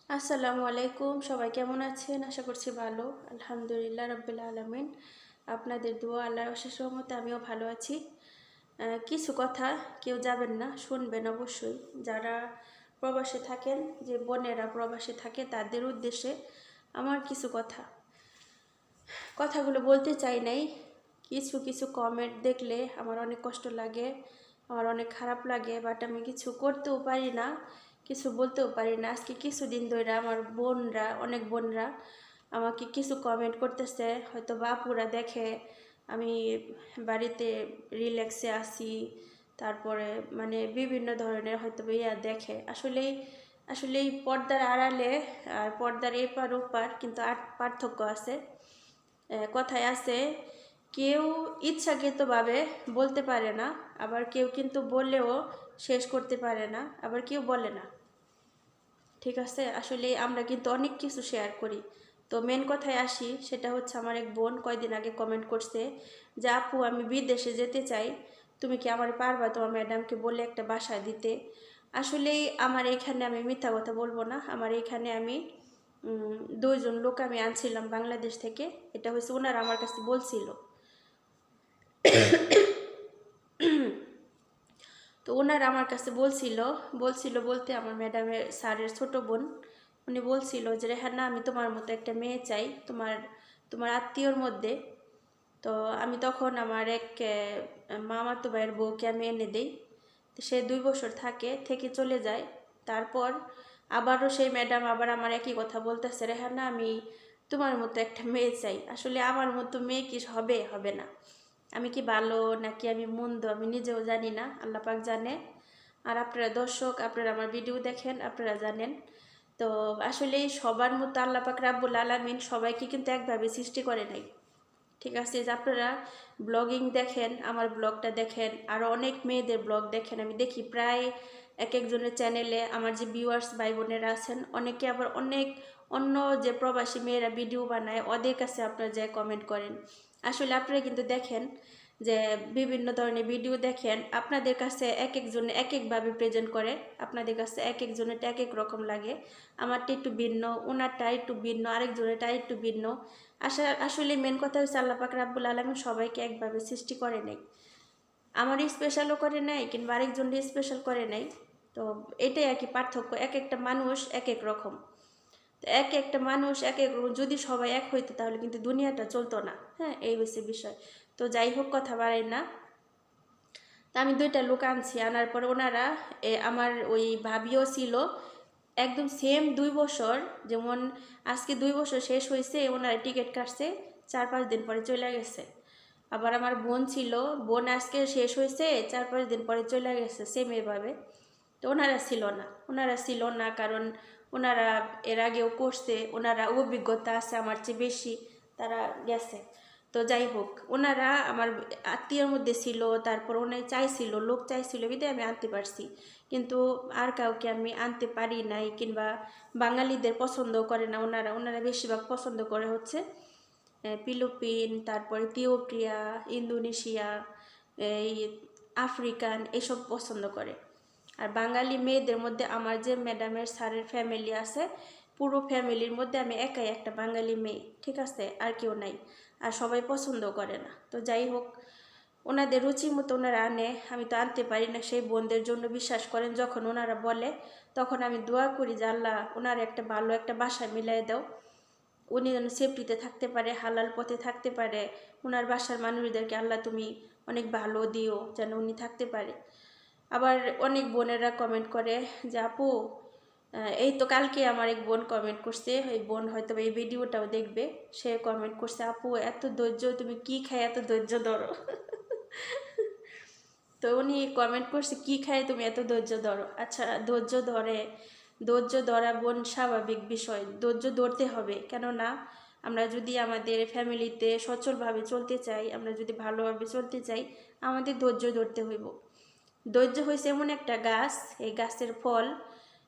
আসসালামু আলাইকুম, সবাই কেমন আছেন? আশা করছি ভালো। আলহামদুলিল্লাহ রাব্বিল আলামিন। আপনাদের দোয়া আল্লাহর অশেষ রহমতে আমিও ভালো আছি। কিছু কথা কেউ যাবেন না, শুনবেন অবশ্যই। যারা প্রবাসে থাকেন, যে বোনেরা প্রবাসে থাকে তাদের উদ্দেশ্যে আমার কিছু কথাগুলো বলতে চাই নাই। কিছু কিছু কমেন্ট দেখলে আমার অনেক কষ্ট লাগে, আমার অনেক খারাপ লাগে, বাট আমি কিছু করতেও পারি না, কিছু বলতেও পারি না। আজকে কিছুদিন ধরে আমার অনেক বোনরা আমাকে কিছু কমেন্ট করতেছে, হয়তো বাপুরা দেখে আমি বাড়িতে রিল্যাক্সে আসি, তারপরে মানে বিভিন্ন ধরনের হয়তো ইয়া দেখে। আসলেই পর্দার আড়ালে আর পর্দার এপার ওপার কিন্তু আর পার্থক্য আছে। কথায় আছে, কেউ ইচ্ছাকৃতভাবে বলতে পারে না, আবার কেউ কিন্তু বললেও শেষ করতে পারে না, আবার কেউ বলে না। ঠিক আছে, আসলে আমরা কিন্তু অনেক কিছু শেয়ার করি। তো মেন কথায় আসি, সেটা হচ্ছে আমার এক বোন কয়দিন আগে কমেন্ট করছে যে আপু আমি বিদেশে যেতে চাই, তুমি কি আমার পারবা তোমার ম্যাডামকে বলে একটা বাসা দিতে? আসলেই আমার এইখানে আমি মিথ্যা কথা বলবো না, আমার এইখানে আমি দুইজন লোক আমি আনছিলাম বাংলাদেশ থেকে। এটা হচ্ছে ওনারা আমার কাছে বলছিল। তো ওনারা আমার কাছে বলছিল বলছিল বলতে আমার ম্যাডামের স্যারের ছোট বোন, উনি বলছিল যে রেহানা আমি তোমার মতো একটা মেয়ে চাই, তোমার তোমার আত্মীয়র মধ্যে। তো আমি তখন আমার এক মামাতো ভাইয়ের বউকে আমি এনে দিই। তো সে 2 বছর থেকে চলে যায়। তারপর আবারও সেই ম্যাডাম আবার আমার একই কথা বলতেছে, রেহানা আমি তোমার মতো একটা মেয়ে চাই। আসলে আমার মতো মেয়ে কি হবে? হবে না। আমি কি ভালো নাকি আমি মন্দ আমি নিজেও জানি না, আল্লাহ পাক জানে। আর আপনারা দর্শক, আপনারা আমার ভিডিও দেখেন, আপনারা জানেন। তো আসলে সবার মতো আল্লাহ পাক রাব্বুল আলামিন সবাইকে কিন্তু একভাবে সৃষ্টি করে নাই। ঠিক আছে, যে আপনারা ব্লগিং দেখেন, আমার ব্লগটা দেখেন, আরও অনেক মেয়েদের ব্লগ দেখেন, আমি দেখি প্রায় এক একজনের চ্যানেলে আমার যে ভিউয়ার্স ভাই বোনেরা আছেন, অনেকে আবার অনেক অন্য যে প্রবাসী মেয়েরা ভিডিও বানায় ওদের কাছে আপনারা যে কমেন্ট করেন। আসলে আপনারা কিন্তু দেখেন যে বিভিন্ন ধরনের ভিডিও দেখেন, আপনাদের কাছে এক একজন এক একভাবে প্রেজেন্ট করে, আপনাদের কাছে এক একজনেরটা এক এক রকম লাগে। আমারটা একটু ভিন্ন, ওনারটা একটু ভিন্ন, আরেকজনেরটা একটু ভিন্ন। আসলে মেন কথা হচ্ছে আল্লাহ পাক রাব্বুল আলামিন সবাইকে একভাবে সৃষ্টি করে নাই। আমার স্পেশালও করে নাই কিংবা আরেকজন স্পেশাল করে নাই। তো এটাই আর কি পার্থক্য, এক একটা মানুষ এক এক রকম। তো এক একটা মানুষ এক এক রকম, যদি সবাই এক হইতো তাহলে কিন্তু দুনিয়াটা চলতো না। হ্যাঁ, এই হচ্ছে বিষয়। তো যাই হোক, কথা বাড়াই না। তা আমি 2টা লোক আনছি, আনার পরে ওনারা আমার ওই ভাবিও ছিল, একদম সেম 2 বছর, যেমন আজকে 2 বছর শেষ হয়েছে, ওনারা টিকিট কাটছে, 4-5 দিন পরে চলে গেছে। আবার আমার বোন ছিল, বোন আজকে শেষ হয়েছে, 4-5 দিন পরে চলে গেছে, সেম এভাবে। তো ওনারা ছিল না কারণ ওনারা এর আগেও করছে, ওনারা অভিজ্ঞতা আছে আমার চেয়ে বেশি, তারা গেছে। তো যাই হোক, ওনারা আমার আত্মীয়র মধ্যে ছিল, তারপর ওনারা চাইছিল, লোক চাইছিল বিধায় আমি আনতে পারছি। কিন্তু আর কাউকে আমি আনতে পারি নাই, কিংবা বাঙালিদের পছন্দ করে না ওনারা। ওনারা বেশিরভাগ পছন্দ করে হচ্ছে ফিলিপিন, তারপরে ইথিওপিয়া, ইন্দোনেশিয়া, এই আফ্রিকান, এসব পছন্দ করে। আর বাঙালি মেয়েদের মধ্যে আমার যে ম্যাডামের স্যারের ফ্যামিলি আছে, পুরো ফ্যামিলির মধ্যে আমি একাই একটা বাঙালি মেয়ে, ঠিক আছে, আর কেউ নাই। আর সবাই পছন্দ করে না। তো যাই হোক, ওনাদের রুচি মতো ওনারা আনে, আমি তো আনতে পারি না। সেই বোনদের জন্য বিশ্বাস করেন, যখন ওনারা বলে তখন আমি দোয়া করি যে আল্লাহ ওনার একটা ভালো একটা বাসা মিলাই দাও, উনি যেন সেফটিতে থাকতে পারে, হালাল পথে থাকতে পারে। ওনার বাসার মানুষদেরকে আল্লাহ তুমি অনেক ভালো দিও, যেন উনি থাকতে পারে। আবার অনেক বোনেরা কমেন্ট করে যে আপু, এই তো কালকে আমার এক বোন কমেন্ট করছে, ওই বোন হয়তো এই ভিডিওটাও দেখবে। সে কমেন্ট করছে, আপু এত ধৈর্য তুমি কি খায় এত ধৈর্য ধরো? তো উনি কমেন্ট করছে, কি খায় তুমি এত ধৈর্য ধরো? আচ্ছা, ধৈর্য ধরা বোন স্বাভাবিক বিষয়, ধৈর্য ধরতে হবে। কেননা আমরা যদি আমাদের ফ্যামিলিতে সচলভাবে চলতে চাই, আমরা যদি ভালোভাবে চলতে চাই, আমাদের ধৈর্য ধরতে হইব। ধৈর্য হয়েছে এমন একটা গাছ, এই গাছের ফল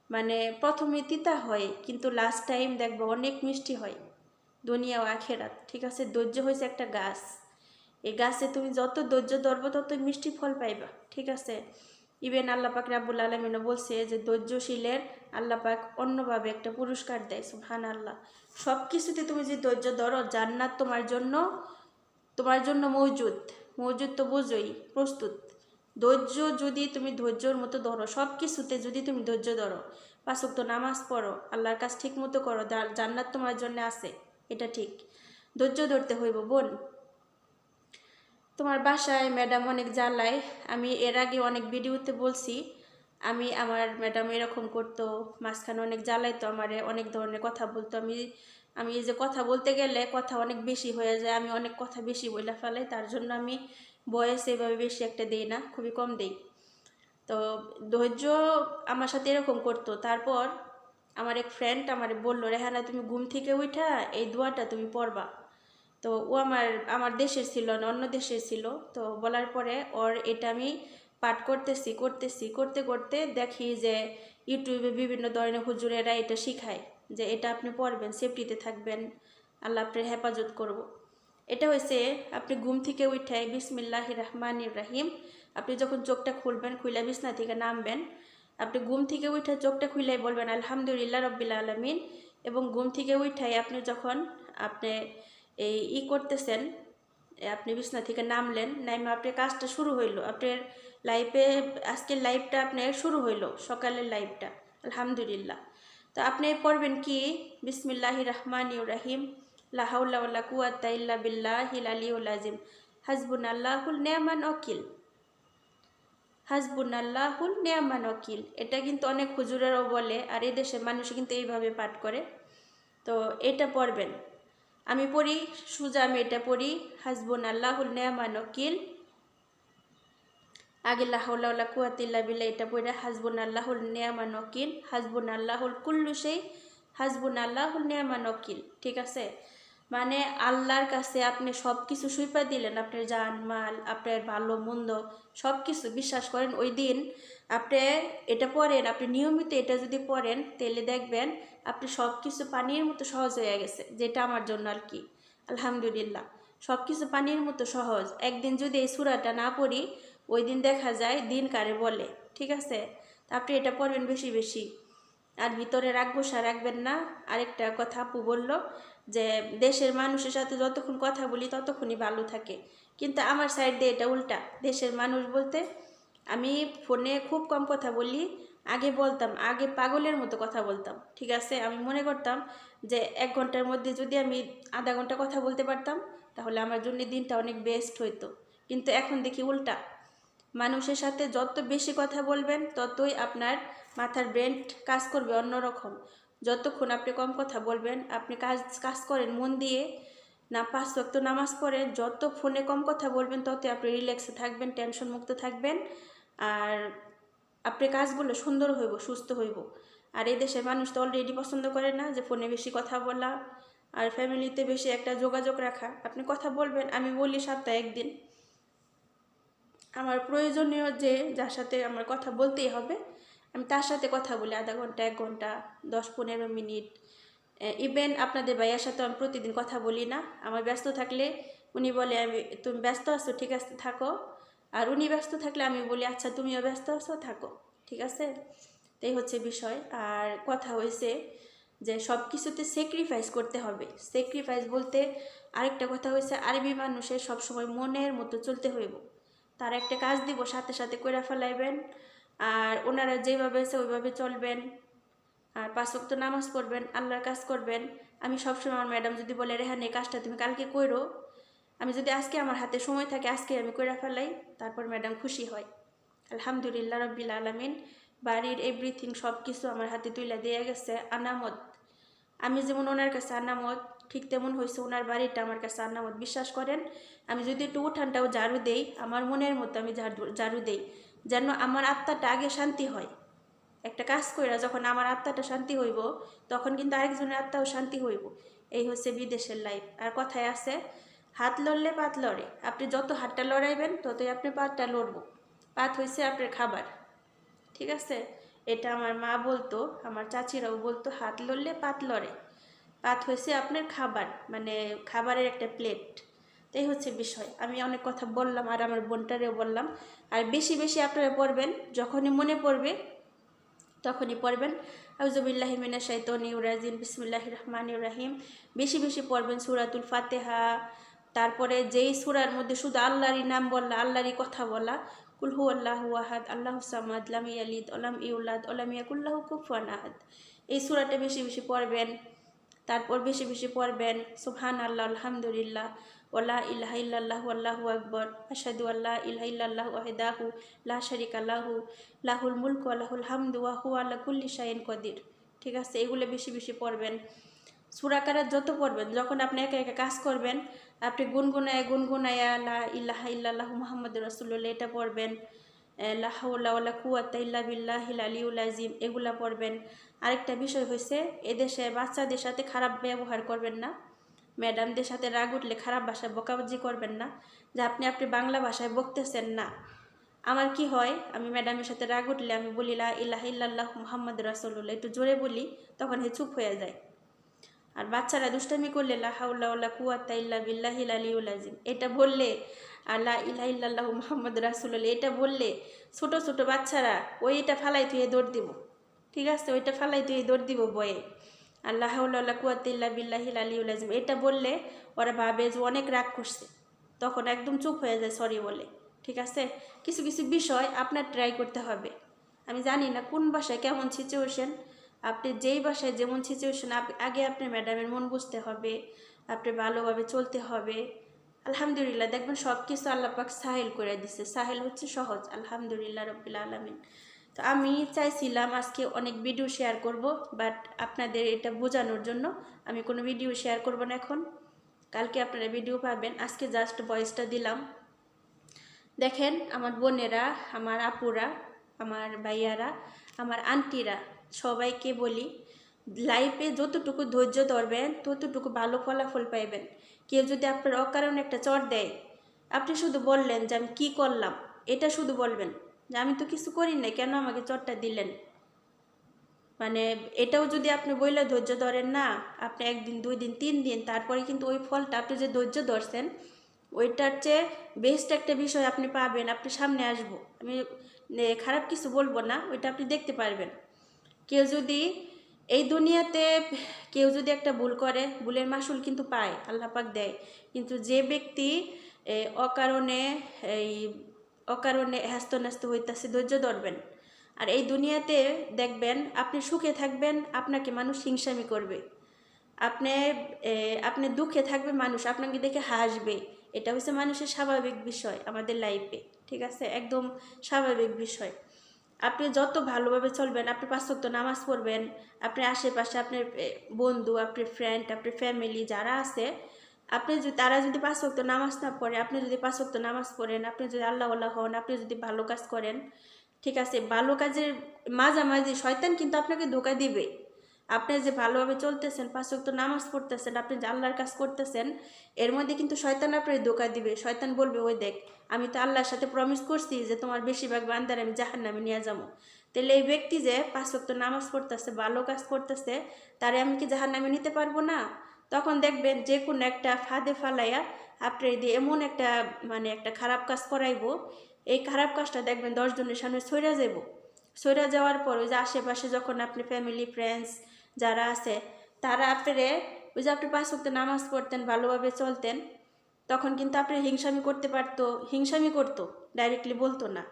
মানে প্রথমে তিতা হয়, কিন্তু লাস্ট টাইম দেখবো অনেক মিষ্টি হয়, দুনিয়া ও আখেরাত। ঠিক আছে, ধৈর্য হয়েছে একটা গাছ, এই গাছে তুমি যত ধৈর্য ধরবো তত মিষ্টি ফল পাইবা। ঠিক আছে, ইভেন আল্লাহ পাক রাব্বুল আলামিনও বলছে যে ধৈর্যশীলের আল্লাহ পাক অন্যভাবে একটা পুরস্কার দেয়। সুবহানাল্লাহ। সব কিছুতে তুমি যে ধৈর্য ধরো, জান্নাত তোমার জন্য মওজুদ। মওজুদ তো বোঝোই, প্রস্তুত। ধৈর্য যদি তুমি ধৈর্যর মতো ধরো, সব কিছুতে যদি তুমি ধৈর্য ধরো, 5 ওয়াক্ত নামাজ পড়ো, আল্লাহর কাজ ঠিক মতো করো, জান্নাত তোমার জন্য আছে, এটা ঠিক। ধৈর্য ধরতে হইব বোন। তোমার বাসায় ম্যাডাম অনেক জ্বালায়, আমি এর আগে অনেক ভিডিওতে বলছি, আমার ম্যাডাম এরকম করতো, মাঝখানে অনেক জ্বালাইতো আমারে, অনেক ধরনের কথা বলতো। আমি এই যে কথা বলতে গেলে কথা অনেক বেশি হয়ে যায়, আমি অনেক কথা বেশি বইলা ফেলাই, তার জন্য আমি বয়স এভাবে বেশি একটা দেই না, খুবই কম দেই। তো ধৈর্য আমার সাথে এরকম করতো। তারপর আমার এক ফ্রেন্ড আমারে বললো, রেহানা তুমি ঘুম থেকে উঠা এই দোয়াটা তুমি পড়বা। তো ও আমার দেশের ছিল না, অন্য দেশের ছিল। তো বলার পরে ওর এটা আমি পাঠ করতে করতে দেখি যে ইউটিউবে বিভিন্ন ধরনের হুজুরেরা এটা শিখায় যে এটা আপনি পড়বেন, সেফটিতে থাকবেন, আল্লাহ আপনার হেফাজত করব। এটা হয়েছে আপনি ঘুম থেকে উঠে বিসমিল্লাহির রহমানির রহিম, আপনি যখন চোখটা খুলবেন, খুলে বিছনা থেকে নামবেন, আপনি ঘুম থেকে উঠে চোখটা খুলেই বলবেন আলহামদুলিল্লাহ রব্বিল আলামিন। এবং ঘুম থেকে উঠাই আপনি যখন আপনি করতেছেন, আপনি বিছনা থেকে নামলেন, নাইমা আপনার কাজটা শুরু হইলো, আপনার লাইফে আজকের লাইফটা আপনার শুরু হইলো, সকালের লাইফটা, আলহামদুলিল্লাহ। তো আপনি পড়বেন কি, বিসমিল্লাহির রহমানির রহিম, লা হাওলা ওয়ালা কুওয়াতা ইল্লা বিল্লাহিল আলিয়্যিল আযীম, হাসবুনাল্লাহুল নি'মান ওয়াকিল, হাসবুনাল্লাহুল নি'মান ওয়াকিল। এটা কিন্তু অনেক হুজুরেরাও বলে, আর এই দেশের মানুষ কিন্তু এইভাবে পাঠ করে। তো এটা পড়বেন। আমি পড়ি সুজা, আমি এটা পড়ি, হাসবুনাল্লাহুল নি'মান ওয়াকিল, আগে লা হাওলা ওয়ালা কুওয়াতা ইল্লা বিল্লাহ, এটা পড়ে হাসবুনাল্লাহুল নি'মান ওয়াকিল, হাসবুনাল্লাহুল কুল্লু শাই, হাসবুনাল্লাহুল নি'মান ওয়াকিল। ঠিক আছে? মানে আল্লাহর কাছে আপনি সব কিছু সুইপা দিলেন, আপনার জান মাল, আপনার ভালো মন্দ সব কিছু। বিশ্বাস করেন ওই দিন আপনি এটা পড়েন, আপনি নিয়মিত এটা যদি পড়েন, তাহলে দেখবেন আপনি সব কিছু পানির মতো সহজ হয়ে গেছে, যেটা আমার জন্য আর কি। আলহামদুলিল্লাহ, সব কিছু পানির মতো সহজ। একদিন যদি এই সূরাটা না পড়ি, ওই দিন দেখা যায় দিন কারে বলে। ঠিক আছে? আপনি এটা পড়বেন বেশি বেশি, আর ভিতরে রাগ গোসা রাখবেন না। আরেকটা কথা আপু বলল যে দেশের মানুষের সাথে যতক্ষণ কথা বলি ততক্ষণই ভালো থাকে, কিন্তু আমার সাইড দিয়ে এটা উল্টা। দেশের মানুষ বলতে আমি ফোনে খুব কম কথা বলি, আগে বলতাম, আগে পাগলের মতো কথা বলতাম। ঠিক আছে? আমি মনে করতাম যে 1 ঘন্টার মধ্যে যদি আমি আধা ঘন্টা কথা বলতে পারতাম, তাহলে আমার জন্য দিনটা অনেক বেস্ট হইতো। কিন্তু এখন দেখি উল্টা, মানুষের সাথে যত বেশি কথা বলবেন ততই আপনার মাথার ব্রেন কাজ করবে অন্যরকম। যতক্ষণ আপনি কম কথা বলবেন, আপনি কাজ করেন মন দিয়ে, না 5 ওয়াক্ত নামাজ পড়েন, যত ফোনে কম কথা বলবেন ততই আপনি রিল্যাক্সে থাকবেন, টেনশন মুক্ত থাকবেন, আর আপনার কাজগুলো সুন্দর হইব, সুস্থ হইব। আর এই দেশের মানুষ তো অলরেডি পছন্দ করে না যে ফোনে বেশি কথা বলা, আর ফ্যামিলিতে বেশি একটা যোগাযোগ রাখা। আপনি কথা বলবেন, আমি বলি সপ্তাহে 1 দিন আমার প্রয়োজনীয় যার সাথে আমার কথা বলতেই হবে, আমি তার সাথে কথা বলি আধা ঘন্টা, 1 ঘন্টা, 10-15 মিনিট। ইভেন আপনাদের ভাইয়ার সাথে আমি প্রতিদিন কথা বলি না। আমার ব্যস্ত থাকলে উনি বলে তুমি ব্যস্ত আছো, ঠিক আছে থাকো। আর উনি ব্যস্ত থাকলে আমি বলি আচ্ছা তুমিও ব্যস্ত আছো, থাকো। ঠিক আছে? তাই হচ্ছে বিষয়। আর কথা হয়েছে যে সব কিছুতে স্যাক্রিফাইস করতে হবে। স্যাক্রিফাইস বলতে আরেকটা কথা হয়েছে, আরবি মানুষের সবসময় মনের মতো চলতে হইব। তার একটা কাজ দিব, সাথে সাথে কইরা ফেলাইবেন, আর ওনারা যেভাবে আছে ওইভাবে চলবেন, আর 5 ওয়াক্ত নামাজ পড়বেন, আল্লাহর কাজ করবেন। আমি সবসময় আমার ম্যাডাম যদি বলে রেহান এই কাজটা তুমি কালকে কইরো, আমি যদি আজকে আমার হাতে সময় থাকে আজকে আমি কইরা ফেলাই, তারপর ম্যাডাম খুশি হয়। আলহামদুলিল্লাহ রব্বিল আলামিন, বাড়ির এভরিথিং সব কিছু আমার হাতে তুলে দিয়ে গেছে আনামত। আমি যেমন ওনার কাছে আনামত, ঠিক তেমন হয়েছে ওনার বাড়িটা আমার কাছে আনামত। বিশ্বাস করেন, আমি যদি একটু উঠানটাও ঝাড়ু দেই, আমার মনের মতো আমি ঝাড়ু দেই, যেন আমার আত্মাটা আগে শান্তি হয়। একটা কাজ কইরা যখন আমার আত্মাটা শান্তি হইব, তখন কিন্তু আরেকজনের আত্মাও শান্তি হইব। এই হচ্ছে বিদেশের লাইফ। আর কথায় আছে, হাত লড়লে পাত লড়ে। আপনি যত হাতটা লড়াইবেন ততই আপনি পাতটা লড়ব। পাত হয়েছে আপনার খাবার। ঠিক আছে? এটা আমার মা বলতো, আমার চাচিরাও বলতো, হাত লড়লে পাত লড়ে। পাত হয়েছে আপনার খাবার, মানে খাবারের একটা প্লেট। তো তাই হচ্ছে বিষয়। আমি অনেক কথা বললাম আর আমার বোনটারেও বললাম। আর বেশি বেশি আপনারা পড়বেন, যখনই মনে পড়বে তখনই পড়বেন। আউযুবিল্লাহি মিনাশ শাইতানির রাজিম, বিসমিল্লাহির রহমানির রহিম। বেশি বেশি পড়বেন সূরাতুল ফাতিহা। তারপরে যেই সূরার মধ্যে শুধু আল্লাহরই নাম বলা, আল্লাহরই কথা বলা, কুল হুয়াল্লাহু আহাদ, আল্লাহুস সামাদ, লাম ইয়ালিদ ওয়া লাম ইউলাদ ওয়া লাম ইয়াকুল লাহু কুফুয়ান আহাদ। এই সূরাটা বেশি বেশি পড়বেন। তারপর বেশি বেশি পড়বেন সুবহানাল্লাহ, আলহামদুলিল্লাহ, ওয়ালা ইলাহা ইল্লাল্লাহু আল্লাহু আকবার, আশহাদু আল্লা ইলাহা ইল্লাল্লাহু ওয়াহদাহু লা শারীকা লাহু, লাহুল মুলকু ওয়া লাহুল হামদু ওয়া হুয়া আলা কুল্লি শাইইন কাদির। ঠিক আছে, এগুলো বেশি বেশি পড়বেন। সূরা কারাত যত পড়বেন, যখন আপনি একা একা কাজ করবেন, আপনি গুনগুনায়া লা ইলাহা ইল্লাল্লাহু মুহাম্মাদুর রাসূলুল্লাহ এটা পড়বেন। লা হাওলা ওয়ালা কুওয়াতা ইল্লা বিল্লাহিল আলিয়্যিল আযীম এগুলা পড়বেন। আরেকটা বিষয় হয়েছে, এদেশে বাচ্চাদের সাথে খারাপ ব্যবহার করবেন না, ম্যাডামদের সাথে রাগ উঠলে খারাপ ভাষায় বকাবজি করবেন না, যে আপনি বাংলা ভাষায় বকতেছেন না। আমার কি হয়, আমি ম্যাডামের সাথে রাগ উঠলে আমি বলি লা ইলাহা ইল্লাল্লাহু মুহাম্মাদুর রাসূলুল্লাহ, একটু জোরে বলি, তখন হে চুপ হয়ে যায়। আর বাচ্চারা দুষ্টামি করলে লা হাওলা ওয়ালা কুওয়াতা ইল্লা বিল্লাহিল আলিয়্যিল আযীম এটা বললে, আর লা ইলাহা ইল্লাল্লাহু মুহাম্মাদুর রাসূলুল্লাহ এটা বললে ছোট ছোট বাচ্চারা ওইটা ফালাই তুই দৌড় দিব। ঠিক আছে, ওইটা ফালাই তুই দৌড় দিব বয়ে। আর লা হাওলা ওয়ালা কুওয়াতা ইল্লা বিল্লাহিল আলিয়্যিল আযীম এটা বললে ওরা ভাবে যে অনেক রাগ করছে, তখন একদম চুপ হয়ে যায় সরি বলে। ঠিক আছে, কিছু কিছু বিষয় আপনার ট্রাই করতে হবে। আমি জানি না কোন ভাষায় কেমন সিচুয়েশন, আপনি যেই বাসায় যেমন সিচুয়েশন, আগে আপনার ম্যাডামের মন বুঝতে হবে, আপনি ভালোভাবে চলতে হবে। আলহামদুলিল্লাহ, দেখবেন সব কিছু আল্লাহ পাক সাহেল করে দিছে। সাহেল হচ্ছে সহজ, আলহামদুলিল্লাহ রাব্বিল আলামিন। তো আমি চাইছিলাম আজকে অনেক ভিডিও শেয়ার করব, বাট আপনাদের এটা বোঝানোর জন্য আমি কোনো ভিডিও শেয়ার করব না এখন। কালকে আপনারা ভিডিও পাবেন, আজকে জাস্ট ভয়েসটা দিলাম। দেখেন আমার বোনেরা, আমার আপুরা, আমার ভাইয়ারা, আমার আন্টিরা, সবাইকে বলি লাইফে যতটুকু ধৈর্য ধরবেন ততটুকু ভালো ফলাফল পাইবেন। কেউ যদি আপনার অকারণে একটা চট দেয়, আপনি শুধু বললেন যে আমি কী করলাম, এটা শুধু বলবেন যে আমি তো কিছু করি নাই, কেন আমাকে চটটা দিলেন। মানে এটাও যদি আপনি বইলে ধৈর্য ধরেন না, আপনি 1 দিন 2 দিন 3 দিন, তারপরে কিন্তু ওই ফলটা আপনি যে ধৈর্য ধরছেন ওইটার চেয়ে বেস্ট একটা বিষয় আপনি পাবেন। আপনি সামনে আসবো, আমি খারাপ কিছু বলবো না, ওইটা আপনি দেখতে পারবেন। কেউ যদি এই দুনিয়াতে কেউ যদি একটা ভুল করে, ভুলের মাসুল কিন্তু পায়, আল্লাহ পাক দেয়। কিন্তু যে ব্যক্তি অকারণে এই অকারণে হ্যাস্ত হইতাছে, ধৈর্য ধরবেন। আর এই দুনিয়াতে দেখবেন আপনি সুখে থাকবেন, আপনাকে মানুষ হিংসামি করবে। আপনি আপনি দুঃখে থাকবে, মানুষ আপনাকে দেখে হাসবে। এটা হচ্ছে মানুষের স্বাভাবিক বিষয় আমাদের লাইফে। ঠিক আছে, একদম স্বাভাবিক বিষয়। আপনি যত ভালোভাবে চলবেন, আপনি 5 ওয়াক্ত নামাজ পড়বেন, আপনার আশেপাশে আপনার বন্ধু, আপনার ফ্রেন্ড, আপনার ফ্যামিলি যারা আছে, আপনি যদি তারা যদি 5 ওয়াক্ত নামাজ না পড়ে, আপনি যদি 5 ওয়াক্ত নামাজ পড়েন, আপনি যদি আল্লাহওয়ালা হন, আপনি যদি ভালো কাজ করেন, ঠিক আছে, ভালো কাজের মাঝামাঝি শয়তান কিন্তু আপনাকে ধোঁকা দিবে। আপনি যে ভালোভাবে চলতেছেন, 5 ওয়াক্ত নামাজ পড়তেছেন, আপনি যে আল্লাহর কাজ করতেছেন, এর মধ্যে কিন্তু শয়তান আপনাকে ধোঁকা দিবে। শয়তান বলবে ওই দেখ, আমি তো আল্লাহর সাথে প্রমিস করছি যে তোমার বেশিরভাগ বান্দার আমি জাহান্নামে নিয়ে যাবো। তাহলে এই ব্যক্তি যে 5 ওয়াক্ত নামাজ পড়তেছে, ভালো কাজ করতেছে, তারে আমি কি জাহান্নামে নিতে পারবো না? তখন দেখবেন যে কোনো একটা ফাঁদে ফালাইয়া আপনার দিয়ে এমন একটা একটা খারাপ কাজ করাইবো, এই খারাপ কাজটা দেখবেন 10 জনের সামনে ছইড়া যাব। ছইড়া যাওয়ার পর ওই যে আশেপাশে যখন আপনি ফ্যামিলি ফ্রেন্ডস যারা আছে, তারা আপনারে ওই যে আপনি 5 ওয়াক্ত নামাজ পড়তেন, ভালোভাবে চলতেন, তখন কিন্তু আপনি হিংসামি করতে পারতো, হিংসামি করতো, ডাইরেক্টলি বলতো না।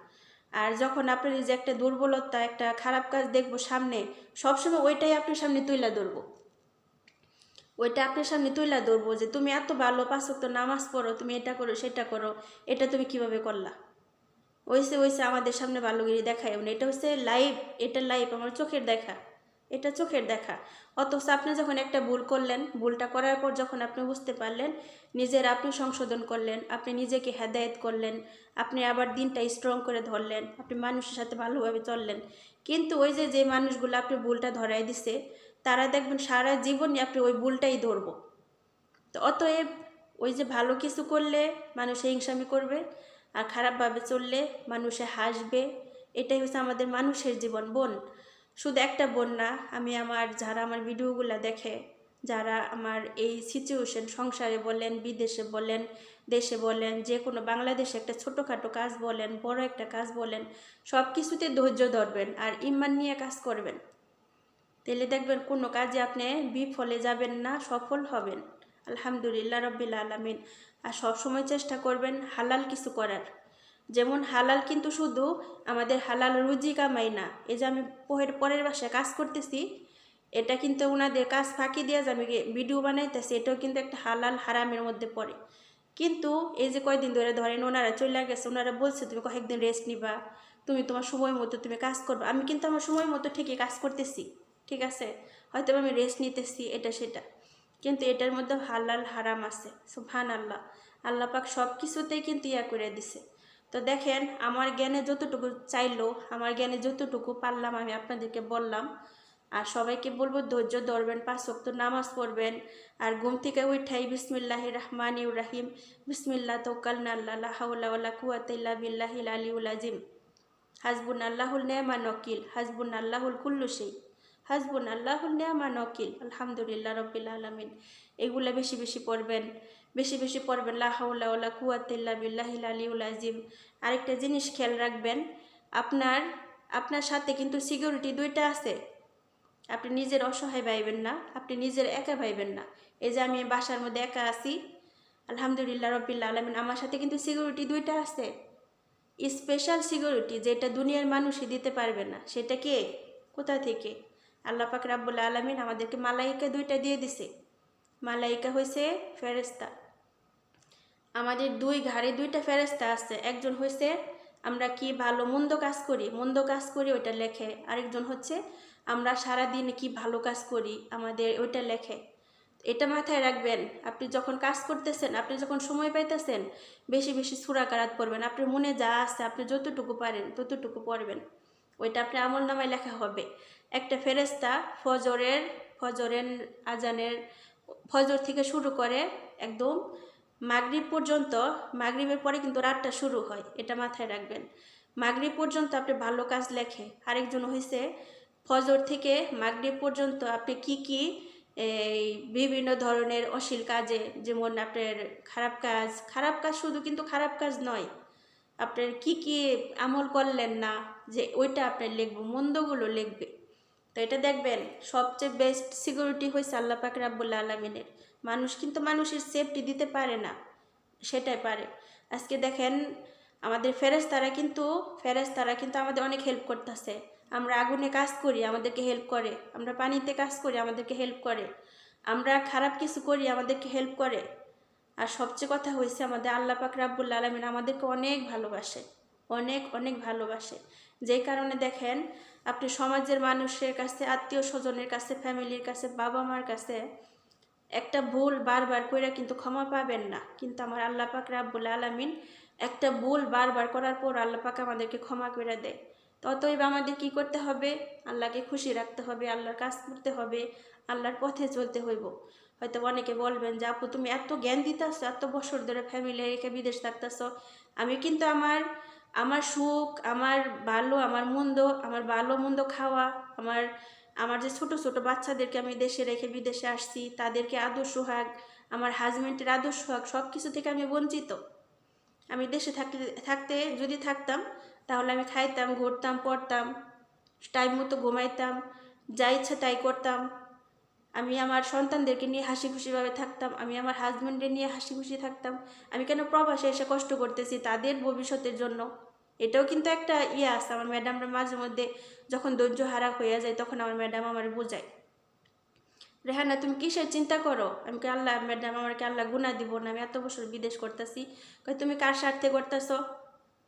আর যখন আপনার এই যে একটা দুর্বলতা, একটা খারাপ কাজ দেখবো সামনে, সবসময় ওইটাই আপনার সামনে তুইলা ধরবো। ওইটা আপনার সামনে তুইলা ধরবো যে তুমি এত ভালো 5 ওয়াক্ত নামাজ পড়ো, তুমি এটা করো সেটা করো, এটা তুমি কিভাবে করলা। ওইসে আমাদের সামনে ভালোগিরি দেখায়, মানে এটা হচ্ছে লাইভ, এটা লাইভ, আমার চোখের দেখা, এটা চোখের দেখা। অথচ আপনি যখন একটা ভুল করলেন, ভুলটা করার পর যখন আপনি বুঝতে পারলেন, নিজের আপনি সংশোধন করলেন, আপনি নিজেকে হেদায়েত করলেন, আপনি আবার দিনটা স্ট্রং করে ধরলেন, আপনি মানুষের সাথে ভালোভাবে চললেন। কিন্তু ওই যে মানুষগুলো আপনি ভুলটা ধরাই দিছে, তারা দেখবেন সারা জীবনই আপনি ওই ভুলটাই ধরবো। তো অতএব ওই যে ভালো কিছু করলে মানুষে হিংসামি করবে, আর খারাপভাবে চললে মানুষে হাসবে। এটাই হচ্ছে আমাদের মানুষের জীবন। বোন, শুধু একটা বোন না, আমি যারা আমার ভিডিওগুলো দেখে, যারা আমার এই সিচুয়েশন সংসারে বলেন, বিদেশে বলেন, দেশে বলেন, যে কোনো বাংলাদেশে একটা ছোটোখাটো কাজ বলেন, বড় একটা কাজ বলেন, সব কিছুতে ধৈর্য ধরবেন আর ইমান নিয়ে কাজ করবেন। তাহলে দেখবেন কোনো কাজে আপনি বিফলে যাবেন না, সফল হবেন। আলহামদুলিল্লাহ রব্বিল আলামিন। আর সবসময় চেষ্টা করবেন হালাল কিছু করার। যেমন হালাল কিন্তু শুধু আমাদের হালাল রুজি কামাই না। এই যে আমি পরের বাসায় কাজ করতেছি, এটা কিন্তু ওনাদের কাজ ফাঁকি দিয়ে যে আমি ভিডিও বানাইতেছি, এটাও কিন্তু একটা হালাল হারামের মধ্যে পড়ে। কিন্তু এই যে কয়দিন ধরে ধরেন ওনারা চলে গেছে, ওনারা বলছে তুমি কয়েকদিন রেস্ট নিবা, তুমি তোমার সময় মতো তুমি কাজ করবে। আমি কিন্তু আমার সময় মতো ঠিকই কাজ করতেছি, ঠিক আছে, হয়তো আমি রেস্ট নিতেছি এটা সেটা, কিন্তু এটার মধ্যে হালাল হারাম আছে। সুবহানাল্লাহ, আল্লাহ পাক সব কিছুতেই কিন্তু ইয়া করে দিছে। তো দেখেন আমার জ্ঞানে যতটুকু চাইলো, আমার জ্ঞানে যতটুকু পারলাম আমি আপনাদেরকে বললাম। আর সবাইকে বলবো ধৈর্য ধরবেন, 5 ওয়াক্ত নামাজ পড়বেন। আর ঘুম থেকে উঠাই বিসমিল্লাহির রহমানির রহিম, বিসমিল্লাহ তাওয়াক্কালনা আল্লাহ লা হাওলা ওয়ালা কুওয়াতা ইল্লা বিল্লাহিল আলিয়্যিল আযীম, হাসবুনাল্লাহুল নি'মান ওয়াকিল, হাসবুনাল্লাহুল কুল্লু শাই, হাসবুনাল্লাহুল নি'মান ওয়াকিল, আলহামদুলিল্লাহ রাব্বিল আলামিন। এগুলা বেশি বেশি পড়বেন, বেশি বেশি পড়বেন, লা হাওলা ওয়ালা কুওয়াতা ইল্লা বিল্লাহিল আলিয়্যিল আযীম। আরেকটা জিনিস খেয়াল রাখবেন, আপনার আপনার সাথে কিন্তু সিকিউরিটি 2টা আছে। আপনি নিজের অসহায় ভাইবেন না, আপনি নিজের একা ভাইবেন না। এই যে আমি বাসার মধ্যে একা আছি, আলহামদুলিল্লাহ রাব্বিল আলামিন, আমার সাথে কিন্তু সিকিউরিটি 2টা আছে। স্পেশাল সিকিউরিটি যেটা দুনিয়ার মানুষই দিতে পারবে না। সেটা কে? কোথা থেকে? আল্লাহ পাক রাব্বুল আলামিন আমাদেরকে মালাইকা 2টা দিয়ে দিছে। মালাইকা হয়েছে ফেরেশতা। আমাদের 2 ঘাড়ে 2টা ফেরেশতা আছে। একজন হয়েছে আমরা কি ভালো মন্দ কাজ করি ওইটা লেখে। আরেকজন হচ্ছে আমরা সারাদিন কি ভালো কাজ করি আমাদের ওইটা লেখে। এটা মাথায় রাখবেন, আপনি যখন কাজ করতেছেন, আপনি যখন সময় পাইতেছেন, বেশি বেশি সূরা কারাত পড়বেন। আপনার মনে যা আছে আপনি যতটুকু পারেন ততটুকু পড়বেন, ওইটা আপনার আমল নামায় লেখা হবে। একটা ফেরেশতা ফজরের আজানের ফজর থেকে শুরু করে একদম মাগরিব পর্যন্ত, মাগরিবের পরে কিন্তু রাতটা শুরু হয়, এটা মাথায় রাখবেন। মাগরিব পর্যন্ত আপনি ভালো কাজ লেখে। আরেকজন হয়েছে ফজর থেকে মাগরিব পর্যন্ত আপনি কি এই বিভিন্ন ধরনের অশ্লীল কাজে, যেমন আপনার খারাপ কাজ শুধু কিন্তু খারাপ কাজ নয়, আপনার কি আমল করলেন না, যে ওইটা আপনার লিখবো, মন্দগুলো লিখবে। তো এটা দেখবেন সবচেয়ে বেস্ট সিকিউরিটি হয়েছে আল্লাহ পাক রাব্বুল আলামিনের। মানুষ কিন্তু মানুষের সেফটি দিতে পারে না, সেটাই পারে। আজকে দেখেন আমাদের ফেরেশতারা কিন্তু আমাদের অনেক হেল্প করতেছে। আমরা আগুনে কাজ করি আমাদেরকে হেল্প করে, আমরা পানিতে কাজ করি আমাদেরকে হেল্প করে, আমরা খারাপ কিছু করি আমাদেরকে হেল্প করে। আর সবচেয়ে কথা হয়েছে আমাদের আল্লাহ পাক রাব্বুল আলামিন আমাদেরকে অনেক ভালোবাসে, অনেক অনেক ভালোবাসে। যেই কারণে দেখেন আপনি সমাজের মানুষের কাছে, আত্মীয় স্বজনের কাছে, ফ্যামিলির কাছে, বাবা মার কাছে একটা ভুল বারবার কইরা কিন্তু ক্ষমা পাবেন না। কিন্তু আমার আল্লাহ পাক রাব্বুল আলামিন একটা ভুল বারবার করার পর আল্লাহ পাক আমাদেরকে ক্ষমা করে দেয়। অতএব আমাদের কি করতে হবে? আল্লাহকে খুশি রাখতে হবে, আল্লাহর কাজ করতে হবে, আল্লাহর পথে চলতে হইব। হয়তো অনেকে বলবেন যে আপু তুমি এত জ্ঞান দিতেছো, এত বছর ধরে ফ্যামিলি রেখে বিদেশ থাকতেছো, আমি কিন্তু আমার আমার সুখ, আমার ভালো মন্দ খাওয়া, আমার আমার যে ছোট ছোট বাচ্চাদেরকে আমি দেশে রেখে বিদেশে আসছি, তাদেরকে আদর সোহাগ, আমার হাজব্যান্ডের আদর সোহাগ, সব কিছু থেকে আমি বঞ্চিত। আমি দেশে থাকতে যদি থাকতাম, তাহলে আমি খাইতাম, ঘুরতাম, পড়তাম, টাইম মতো ঘুমাইতাম, যা ইচ্ছা তাই করতাম। আমি আমার সন্তানদেরকে নিয়ে হাসি খুশিভাবে থাকতাম, আমি আমার হাজব্যান্ডের নিয়ে হাসি খুশি থাকতাম। আমি কেন প্রবাসে এসে কষ্ট করতেছি তাদের ভবিষ্যতের জন্য? এটাও কিন্তু একটা ইয়ে আছে। আমার ম্যাডামরা মাঝে মধ্যে যখন ধৈর্য হারা হয়ে যায়, তখন আমার ম্যাডাম আমার বোঝায়, রেহানা তুমি কিসের চিন্তা করো? আমি কে আল্লাহ, ম্যাডাম আমাকে আল্লাহ গুণা দিব না, আমি এত বছর বিদেশ করতেছি। তুমি কার স্বার্থে করতেছো?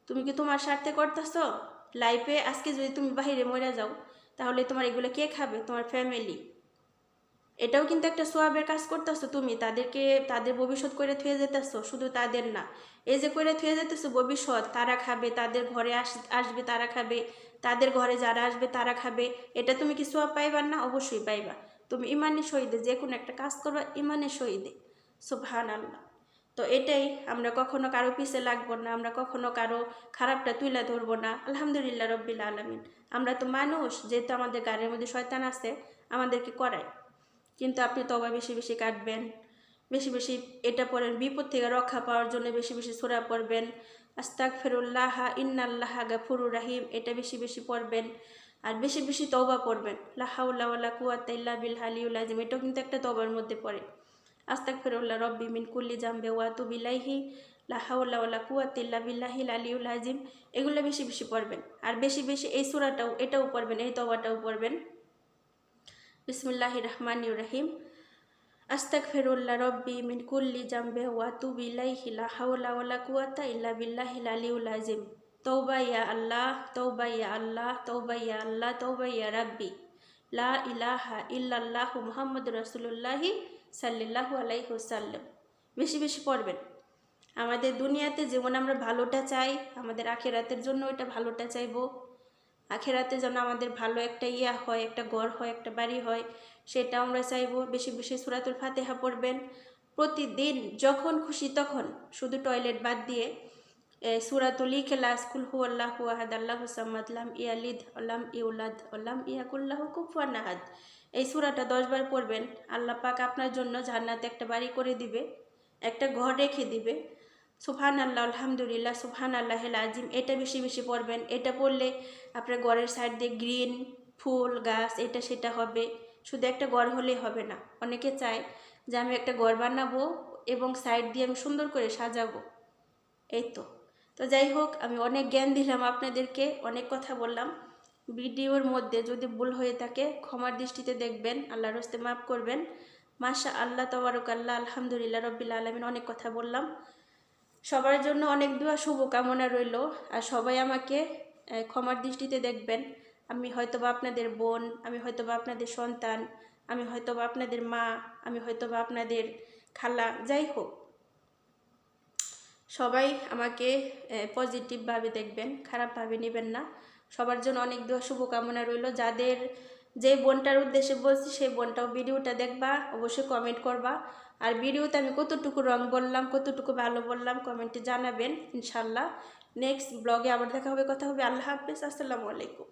তুমি কি তোমার স্বার্থে করতেছো? লাইফে আজকে যদি তুমি বাহিরে মরে যাও, তাহলে তোমার এগুলো কে খাবে? তোমার ফ্যামিলি। এটাও কিন্তু একটা সোয়াবের কাজ করতেছো তুমি, তাদেরকে তাদের ভবিষ্যৎ করে থুয়ে যেতেছো, শুধু তাদের না, এই যে করে থুয়ে যেতেছো ভবিষ্যৎ, তারা খাবে, তাদের ঘরে আসবে তারা খাবে, তাদের ঘরে যারা আসবে তারা খাবে। এটা তুমি কি সোয়াব পাইবা না? অবশ্যই পাইবা। তুমি ইমানের সহিদে যে কোনো একটা কাজ করবা, ইমানের সহিদে। সুবহানাল্লাহ। তো এটাই, আমরা কখনো কারো পিছে লাগবো না, আমরা কখনো কারো খারাপটা তুলে ধরবো না। আলহামদুলিল্লাহ রব্বিল আলামিন। আমরা তো মানুষ, যেহেতু আমাদের গাড়ির মধ্যে শয়তান আছে, আমাদেরকে করায়। কিন্তু আপনি তওবা বেশি বেশি কাটবেন, বেশি বেশি এটা পড়েন, বিপদ থেকে রক্ষা পাওয়ার জন্য বেশি বেশি সূরা পড়বেন। আস্তাগফিরুল্লাহ ইন্নাল্লাহা গাফুরুর রাহিম, এটা বেশি বেশি পড়বেন। আর বেশি বেশি তওবা পড়বেন, লা হাওলা ওয়ালা কুওয়াতা ইল্লা বিল আলিয়্যিল আযীম, এটাও কিন্তু একটা তওবার মধ্যে পড়ে। আস্তাগফিরুল্লাহ রব্বি মিন কুল্লি জামবি ওয়া আতুবু ইলাইহি, লা হাওলা ওয়ালা কুওয়াতা ইল্লা বিল্লাহিল আলিয়্যিল আযীম, এগুলো বেশি বেশি পড়বেন। আর বেশি বেশি এই সূরাটাও, এটাও পড়বেন, এই তওবাটাও পড়বেন। বিসমিল্লাহির রহমানির রহিম। আস্তাগফিরুল্লাহ রব্বি মিন কুল্লি জামবি ওয়া আতুবু ইলাইহি, লা হাওলা ওয়ালা কুওয়াতা ইল্লা বিল্লাহিল আলিয়্যিল আযীম। তওবা ইয়া আল্লাহ, তওবা ইয়া আল্লাহ, তওবা ইয়া আল্লাহ, তওবা ইয়া রাব্বি, লা ইলাহা ইল্লাল্লাহু মুহাম্মাদুর রাসূলুল্লাহি সাল্লাল্লাহু আলাইহি ওয়াসাল্লাম। বেশি বেশি পড়বেন। আমাদের দুনিয়াতে যেমন আমরা ভালোটা চাই, আমাদের আখিরাতের জন্য ওইটা ভালোটা চাইবো। আখিরাতে যেন আমাদের ভালো একটা ইয়া হয়, একটা ঘর হয়, একটা বাড়ি হয়, সেটা আমরা চাইবো। বেশি বেশি সূরাতুল ফাতিহা পড়বেন প্রতিদিন, যখন খুশি তখন, শুধু টয়লেট বাদ দিয়ে। সূরাতুল ইখলাস, কুল হুয়াল্লাহু আহাদ, আল্লাহুস সামাদ, লাম ইয়ালিদ ওয়ালাম ইউলাদ ওয়ালাম ইয়াকুল লাহু কুফুয়ান আহাদ, এই সূরাটা 10 বার পড়বেন। আল্লাহ পাক আপনার জন্য জান্নাতে একটা বাড়ি করে দিবে, একটা ঘর রেখে দিবে। সুবহানাল্লাহ, আলহামদুলিল্লাহ, সুবহানাল্লাহিল আযীম, এটা বেশি বেশি পড়বেন। এটা পড়লে আপনার ঘরের সাইড দিয়ে গ্রিন ফুল গাছ এটা সেটা হবে। শুধু একটা ঘর হলেই হবে না, অনেকে চায় যে আমি একটা ঘর বানাবো এবং সাইড দিয়ে আমি সুন্দর করে সাজাবো। এই তো তো যাই হোক, আমি অনেক জ্ঞান দিলাম আপনাদেরকে, অনেক কথা বললাম। ভিডিওর মধ্যে যদি ভুল হয়ে থাকে ক্ষমার দৃষ্টিতে দেখবেন, আল্লাহর হস্তে মাফ করবেন। মাশা আল্লাহ, তাবারাকাল্লাহ, আলহামদুলিল্লাহ রব্বিল আলামিন, অনেক কথা বললাম। সবার জন্য অনেক দোয়া শুভকামনা রইল। আর সবাই আমাকে ক্ষমার দৃষ্টিতে দেখবেন। আমি হয়তোবা আপনাদের বোন, আমি হয়তোবা আপনাদের সন্তান, আমি হয়তোবা আপনাদের মা, আমি হয়তোবা আপনাদের খালা, যাই হোক সবাই আমাকে পজিটিভভাবে দেখবেন, খারাপভাবে নেবেন না। সবার জন্য অনেক দোয়া শুভকামনা রইল। যাদের যে বোনটার উদ্দেশ্যে বলছি সেই বোনটাও ভিডিওটা দেখবা, অবশ্যই কমেন্ট করবা। আর ভিডিওতে আমি কতটুকু রং বললাম, কতটুকু ভালো বললাম কমেন্টে জানাবেন ইনশাল্লাহ। নেক্সট ব্লগে আবার দেখা হবে, কথা হবে। আল্লাহ হাফেজ, আসসালামু আলাইকুম।